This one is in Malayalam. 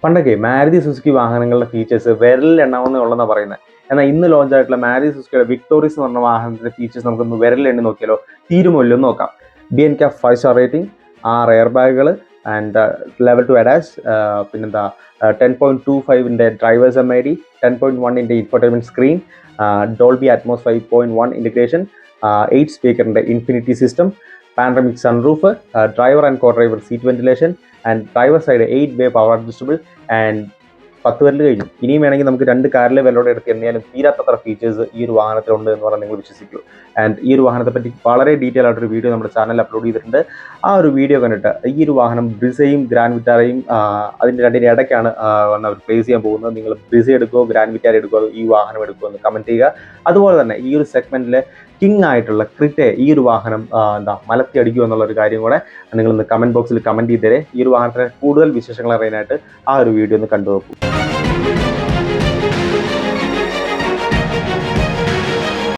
പണ്ടൊക്കെ മാരുതി സുസുക്കി വാഹനങ്ങളുടെ ഫീച്ചേഴ്സ് വിരലിലെണ്ണാവുന്നേ ഉള്ളെന്നാണ് പറയുന്നത്. എന്നാൽ ഇന്ന് ലോഞ്ച് ആയിട്ടുള്ള മാരുതി സുസുക്കിയുടെ വിക്ടോറിയസ് എന്ന് പറഞ്ഞ വാഹനത്തിന്റെ ഫീച്ചേഴ്സ് നമുക്കൊന്ന് വിരലിലെണ്ണി നോക്കിയാലോ? തീരുമോ ഇല്ലെന്ന് നോക്കാം. BNCAP 5-star റേറ്റിംഗ്, 6 എയർ ബാഗുകൾ ആൻഡ് ലെവൽ 2 അഡാസ്, പിന്നെന്താ 10.25 drivers MID, 10.1 infotainment screen, Dolby Atmos 5.1 integration, 8 സ്പീക്കറിന്റെ Infinity system, panoramic sunroof, driver and co driver seat ventilation and driver side 8-way power adjustable and 10 വരൽ കഴിഞ്ഞു. ഇനിയും വേണമെങ്കിൽ നമുക്ക് 2 കാറിലെ വിലയോടെ എടുത്ത് എണ്ണിയാലും തീരാത്തത്ര ഫീച്ചേഴ്സ് ഈ ഒരു വാഹനത്തിലുണ്ട് എന്ന് പറഞ്ഞാൽ നിങ്ങൾ വിശ്വസിക്കൂ. ആൻഡ് ഈ ഒരു വാഹനത്തെ പറ്റി വളരെ ഡീറ്റെയിൽ ആയിട്ടൊരു വീഡിയോ നമ്മുടെ ചാനലിൽ അപ്ലോഡ് ചെയ്തിട്ടുണ്ട്. ആ ഒരു വീഡിയോ കണ്ടിട്ട് ഈ ഒരു വാഹനം ബ്രിസയും ഗ്രാൻഡ് വിറ്റാരയും അതിൻ്റെ രണ്ടിൻ്റെ ഇടയ്ക്കാണ് അവർ പ്ലേസ് ചെയ്യാൻ പോകുന്നത്. നിങ്ങൾ ബ്രിസ എടുക്കുമോ ഗ്രാൻഡ് വിറ്റാര എടുക്കുമോ ഈ വാഹനം എടുക്കുമോ എന്ന് കമൻറ്റ് ചെയ്യുക. അതുപോലെ തന്നെ ഈ ഒരു സെഗ്മെന്റിലെ കിങ് ആയിട്ടുള്ള ക്രിറ്റെ ഈ ഒരു വാഹനം മലത്തി അടിക്കുക എന്നുള്ള ഒരു കാര്യം കൂടെ നിങ്ങളൊന്ന് കമൻറ്റ് ബോക്സിൽ കമൻറ്റ് ചെയ്തേരെ. ഈ ഒരു വാഹനത്തിലെ കൂടുതൽ വിശേഷങ്ങൾ അറിയാനായിട്ട് ആ ഒരു വീഡിയോ ഒന്ന് കണ്ടുനോക്കൂ.